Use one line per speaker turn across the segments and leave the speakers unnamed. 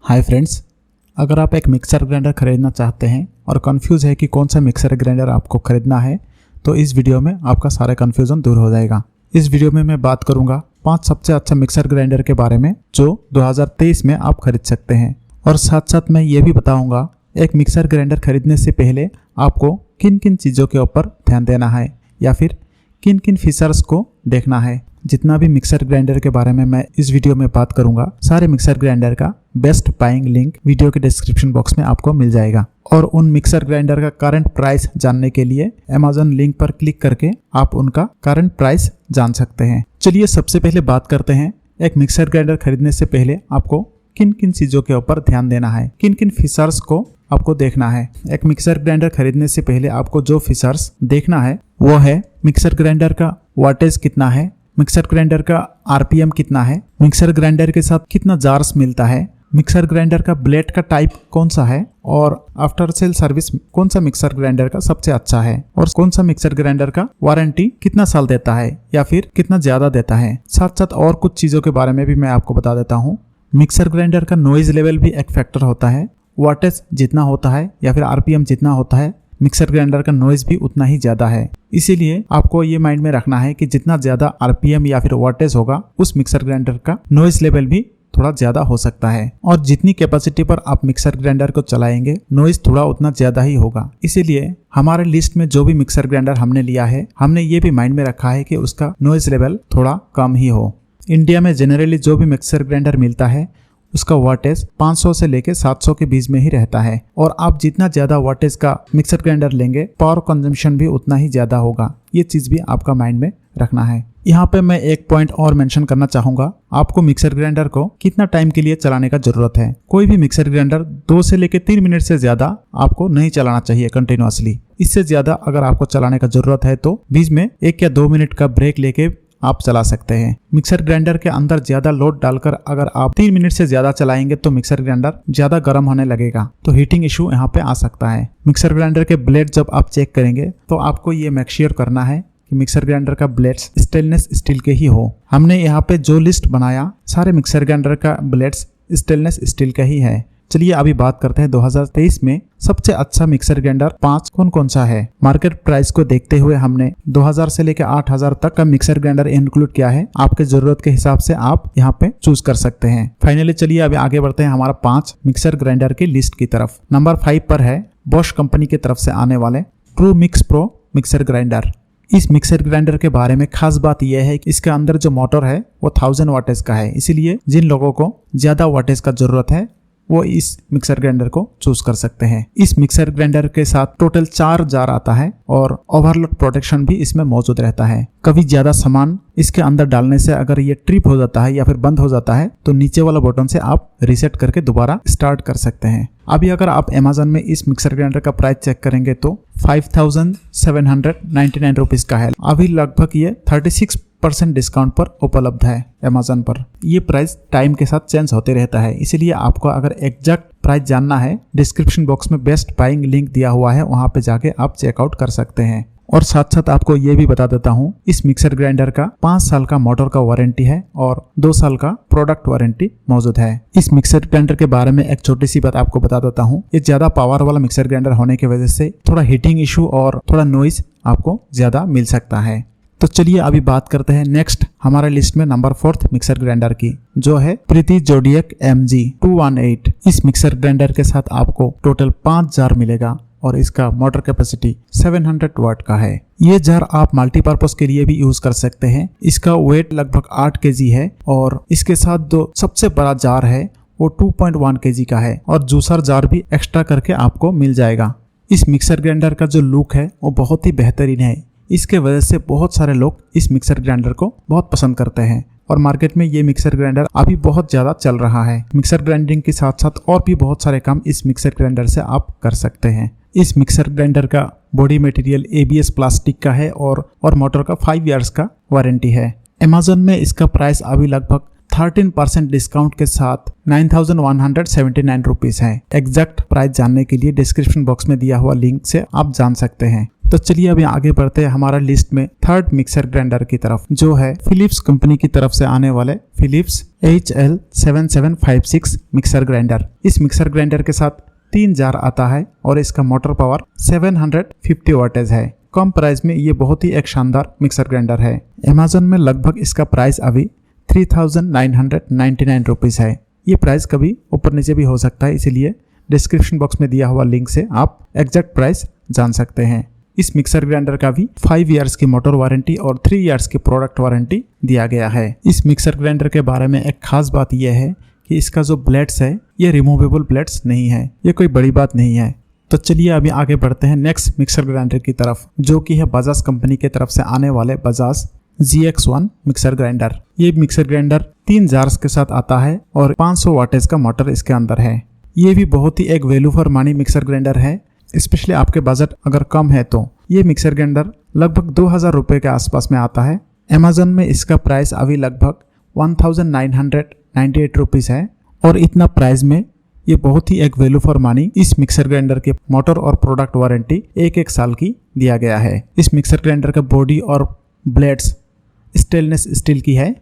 Hi friends, अगर आप एक मिक्सर ग्राइंडर खरीदना चाहते हैं और कंफ्यूज है कि कौन सा मिक्सर ग्राइंडर आपको खरीदना है तो इस वीडियो में आपका सारा कंफ्यूजन दूर हो जाएगा। इस वीडियो में मैं बात करूंगा 5 सबसे अच्छा मिक्सर ग्राइंडर के बारे में जो 2023 में आप खरीद सकते हैं, और साथ साथ मैं ये भी बताऊंगा एक मिक्सर ग्राइंडर खरीदने से पहले आपको किन किन चीज़ों के ऊपर ध्यान देना है या फिर किन किन फीचर्स को देखना है। जितना भी मिक्सर ग्राइंडर के बारे में मैं इस वीडियो में बात करूंगा, सारे मिक्सर ग्राइंडर का बेस्ट बाइंग लिंक वीडियो के डिस्क्रिप्शन बॉक्स में आपको मिल जाएगा। और उन मिक्सर ग्राइंडर का करंट प्राइस जानने के लिए Amazon लिंक पर क्लिक करके आप उनका करंट प्राइस जान सकते हैं। चलिए सबसे पहले बात करते हैं एक मिक्सर ग्राइंडर खरीदने से पहले आपको किन किन चीज़ों के ऊपर ध्यान देना है, किन किन फीचर्स को आपको देखना है। एक मिक्सर ग्राइंडर खरीदने से पहले आपको जो फीचर्स देखना है वो है मिक्सर ग्राइंडर का वाटेज कितना है, मिक्सर ग्राइंडर का आरपीएम कितना है, मिक्सर ग्राइंडर के साथ कितना जार्स मिलता है, मिक्सर ग्राइंडर का ब्लेड का टाइप कौन सा है, और आफ्टर सेल सर्विस कौन सा मिक्सर ग्राइंडर का सबसे अच्छा है, और कौन सा मिक्सर ग्राइंडर का वारंटी कितना साल देता है या फिर कितना ज्यादा देता है। साथ साथ और कुछ चीजों के बारे में भी मैं आपको बता देता हूँ। मिक्सर ग्राइंडर का नॉइज लेवल भी एक फैक्टर होता है। वाटेज जितना होता है या फिर आरपीएम जितना होता है, मिक्सर ग्राइंडर का नॉइज भी उतना ही ज्यादा है। इसीलिए आपको ये माइंड में रखना है कि जितना ज्यादा आरपीएम या फिर वाटेज होगा उस मिक्सर ग्राइंडर का नॉइज लेवल भी थोड़ा ज्यादा हो सकता है, और जितनी कैपेसिटी पर आप मिक्सर ग्राइंडर को चलाएंगे नॉइज थोड़ा उतना ज्यादा ही होगा। इसीलिए हमारे लिस्ट में जो भी मिक्सर ग्राइंडर हमने लिया है, हमने ये भी माइंड में रखा है कि उसका नॉइज लेवल थोड़ा कम ही हो। इंडिया में जनरली जो भी मिक्सर ग्राइंडर मिलता है उसका वाटेज 500 से लेके 700 के बीच में ही रहता है, और आप जितना ज्यादा वाटेज का मिक्सर ग्राइंडर लेंगे पावर कंजम्पशन भी उतना ही ज्यादा होगा। ये चीज भी आपका माइंड में रखना है। यहाँ पे मैं एक पॉइंट और मेंशन करना चाहूंगा, आपको मिक्सर ग्राइंडर को कितना टाइम के लिए चलाने का जरूरत है। कोई भी मिक्सर ग्राइंडर 2 से लेके 3 मिनट से ज्यादा आपको नहीं चलाना चाहिए कंटिन्यूअसली। इससे ज्यादा अगर आपको चलाने का जरूरत है तो बीच में 1 या 2 मिनट का ब्रेक लेके आप चला सकते हैं। मिक्सर ग्राइंडर के अंदर ज्यादा लोड डालकर अगर आप 3 मिनट से ज्यादा चलाएंगे तो मिक्सर ग्राइंडर ज्यादा गर्म होने लगेगा, तो हीटिंग इशू यहाँ पे आ सकता है। मिक्सर ग्राइंडर के ब्लेड जब आप चेक करेंगे तो आपको ये मेक श्योर करना है कि मिक्सर ग्राइंडर का ब्लेड्स स्टेनलेस स्टील के ही हो। हमने यहाँ पे जो लिस्ट बनाया सारे मिक्सर ग्राइंडर का ब्लेड्स स्टेनलेस स्टील का ही है। चलिए अभी बात करते हैं 2023 में सबसे अच्छा मिक्सर ग्राइंडर 5 कौन कौन सा है। मार्केट प्राइस को देखते हुए हमने 2000 से लेकर 8000 तक का मिक्सर ग्राइंडर इंक्लूड किया है। आपके जरूरत के हिसाब से आप यहाँ पे चूज कर सकते हैं। फाइनली चलिए अभी आगे बढ़ते हैं हमारा 5 मिक्सर ग्राइंडर की लिस्ट की तरफ। नंबर 5 पर है बॉश कंपनी की तरफ से आने वाले true mix pro mixer grinder. इस मिक्सर ग्राइंडर के बारे में खास बात यह है कि इसके अंदर जो मोटर है वो 1000 वाटेज का है, इसीलिए जिन लोगों को ज्यादा वाटेज का जरूरत है वो इस मिक्सर ग्राइंडर को चूज कर सकते हैं। इस मिक्सर ग्राइंडर के साथ टोटल 4 जार आता है और ओवरलोड प्रोटेक्शन भी इसमें मौजूद रहता है। कभी ज्यादा सामान इसके अंदर डालने से अगर ये ट्रिप हो जाता है या फिर बंद हो जाता है तो नीचे वाला बटन से आप रीसेट करके दोबारा स्टार्ट कर सकते हैं। अभी अगर आप Amazon में इस मिक्सर ग्राइंडर का प्राइस चेक करेंगे तो 5799 रुपीज का है। अभी लगभग ये 36% डिस्काउंट पर उपलब्ध है Amazon पर। ये प्राइस टाइम के साथ चेंज होते रहता है, इसीलिए आपको अगर एग्जैक्ट प्राइस जानना है डिस्क्रिप्शन बॉक्स में बेस्ट बाइंग लिंक दिया हुआ है, वहां पे जाके आप चेकआउट कर सकते हैं। और साथ साथ आपको ये भी बता देता हूँ इस मिक्सर ग्राइंडर का 5 साल का मोटर का वारंटी है और 2 साल का प्रोडक्ट वारंटी मौजूद है। इस मिक्सर ग्राइंडर के बारे में एक छोटी सी बात आपको बता देता हूँ। ये ज्यादा पावर वाला मिक्सर ग्राइंडर होने की वजह से थोड़ा हीटिंग इशू और थोड़ा नॉइज आपको ज्यादा मिल सकता है। तो चलिए अभी बात करते हैं नेक्स्ट हमारे लिस्ट में नंबर 4 मिक्सर ग्राइंडर की, जो है प्रीति जोडियक MG218। इस मिक्सर ग्राइंडर के साथ आपको टोटल 5 जार मिलेगा और इसका मोटर कैपेसिटी 700 वाट का है। ये जार आप मल्टीपर्पज के लिए भी यूज कर सकते हैं। इसका वेट लगभग 8 kg है और इसके साथ जो सबसे बड़ा जार है वो 2.1 kg का है, और जूसर जार भी एक्स्ट्रा करके आपको मिल जाएगा। इस मिक्सर ग्राइंडर का जो लुक है वो बहुत ही बेहतरीन है। इसके वजह से बहुत सारे लोग इस मिक्सर ग्राइंडर को बहुत पसंद करते हैं और मार्केट में ये मिक्सर ग्राइंडर अभी बहुत ज्यादा चल रहा है। मिक्सर ग्राइंडिंग के साथ साथ और भी बहुत सारे काम इस मिक्सर ग्राइंडर से आप कर सकते हैं। इस मिक्सर ग्राइंडर का बॉडी मटेरियल ABS प्लास्टिक का है और मोटर का 5 इयर्स का वारंटी है। Amazon में इसका प्राइस अभी लगभग 13% डिस्काउंट के साथ 9179 रुपीज है। एग्जैक्ट प्राइस जानने के लिए डिस्क्रिप्शन बॉक्स में दिया हुआ लिंक से आप जान सकते हैं। तो चलिए अभी आगे बढ़ते हैं हमारा लिस्ट में थर्ड मिक्सर ग्राइंडर की तरफ, जो है फिलिप्स कंपनी की तरफ से आने वाले फिलिप्स HL7756 मिक्सर ग्राइंडर। इस मिक्सर ग्राइंडर के साथ 3 जार आता है और इसका मोटर पावर 750 वाटेज है। कम प्राइस में ये बहुत ही एक शानदार मिक्सर ग्राइंडर है। अमेज़न में लगभग इसका प्राइस अभी 3999 रुपीज़ है। ये प्राइस कभी ऊपर नीचे भी हो सकता है, इसीलिए डिस्क्रिप्शन बॉक्स में दिया हुआ लिंक से आप एग्जैक्ट प्राइस जान सकते हैं। इस मिक्सर ग्राइंडर का भी 5 इयर्स की मोटर वारंटी और 3 इयर्स की प्रोडक्ट वारंटी दिया गया है। इस मिक्सर ग्राइंडर के बारे में एक खास बात यह है कि इसका जो ब्लेड्स है ये रिमूवेबल ब्लेड्स नहीं है। ये कोई बड़ी बात नहीं है। तो चलिए अभी आगे बढ़ते हैं नेक्स्ट मिक्सर ग्राइंडर की तरफ, जो कि है बजाज कंपनी की तरफ से आने वाले बजाज GX1 मिक्सर ग्राइंडर। ये मिक्सर ग्राइंडर 3 जार्स के साथ आता है और 500 वाटेज का मोटर इसके अंदर है। ये भी बहुत ही एक value for money mixer grinder है, स्पेशली आपके बजट अगर कम है तो। ये मिक्सर ग्राइंडर लगभग 2000 रुपये के आसपास में आता है। अमेज़न में इसका प्राइस अभी लगभग 1998 रुपीज़ है और इतना प्राइस में ये बहुत ही एक वैल्यू फॉर मनी इस मिक्सर ग्राइंडर के मोटर और प्रोडक्ट वारंटी 1 साल की दिया गया है। इस मिक्सर ग्राइंडर का बॉडी और ब्लेड्स स्टेनलेस स्टील की है।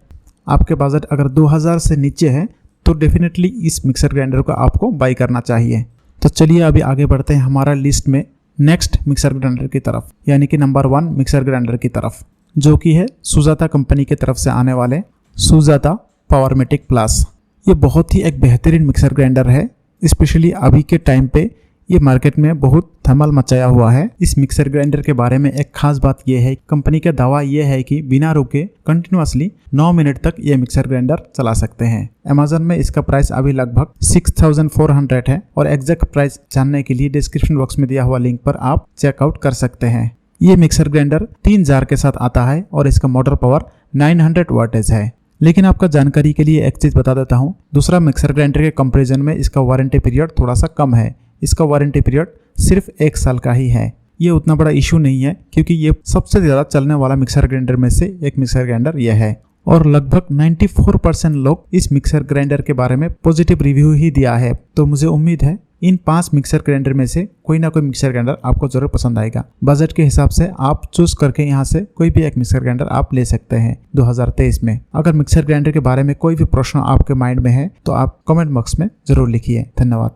आपके बजट अगर 2000 से नीचे है तो डेफिनेटली इस मिक्सर ग्राइंडर को आपको बाई करना चाहिए। तो चलिए अभी आगे बढ़ते हैं हमारा लिस्ट में नेक्स्ट मिक्सर ग्राइंडर की तरफ, यानी कि नंबर 1 मिक्सर ग्राइंडर की तरफ, जो कि है सुजाता कंपनी की तरफ से आने वाले सुजाता पावरमेटिक प्लस। ये बहुत ही एक बेहतरीन मिक्सर ग्राइंडर है, स्पेशली अभी के टाइम पे ये मार्केट में बहुत धमाल मचाया हुआ है। इस मिक्सर ग्राइंडर के बारे में एक खास बात यह है, कंपनी का दावा यह है कि बिना रुके कंटिन्यूअसली 9 मिनट तक ये मिक्सर ग्राइंडर चला सकते हैं। अमेज़न में इसका प्राइस अभी लगभग 6400 है और एग्जैक्ट प्राइस जानने के लिए डिस्क्रिप्शन बॉक्स में दिया हुआ लिंक पर आप चेकआउट कर सकते हैं। ये मिक्सर ग्राइंडर 3 जार के साथ आता है और इसका मोटर पावर 900 वाटेज है। लेकिन आपका जानकारी के लिए एक चीज बता देता हूँ, दूसरा मिक्सर ग्राइंडर के कंपैरिजन में इसका वारंटी पीरियड थोड़ा सा कम है। इसका वारंटी पीरियड सिर्फ 1 साल का ही है। ये उतना बड़ा इशू नहीं है, क्योंकि ये सबसे ज़्यादा चलने वाला मिक्सर ग्राइंडर में से एक मिक्सर ग्राइंडर यह है और लगभग 94% लोग इस मिक्सर ग्राइंडर के बारे में पॉजिटिव रिव्यू ही दिया है। तो मुझे उम्मीद है इन 5 मिक्सर ग्राइंडर में से कोई ना कोई मिक्सर ग्राइंडर आपको जरूर पसंद आएगा। बजट के हिसाब से आप चूज करके यहाँ से कोई भी एक मिक्सर ग्राइंडर आप ले सकते हैं 2023 में। अगर मिक्सर ग्राइंडर के बारे में कोई भी प्रश्न आपके माइंड में है तो आप कमेंट बॉक्स में जरूर लिखिए। धन्यवाद।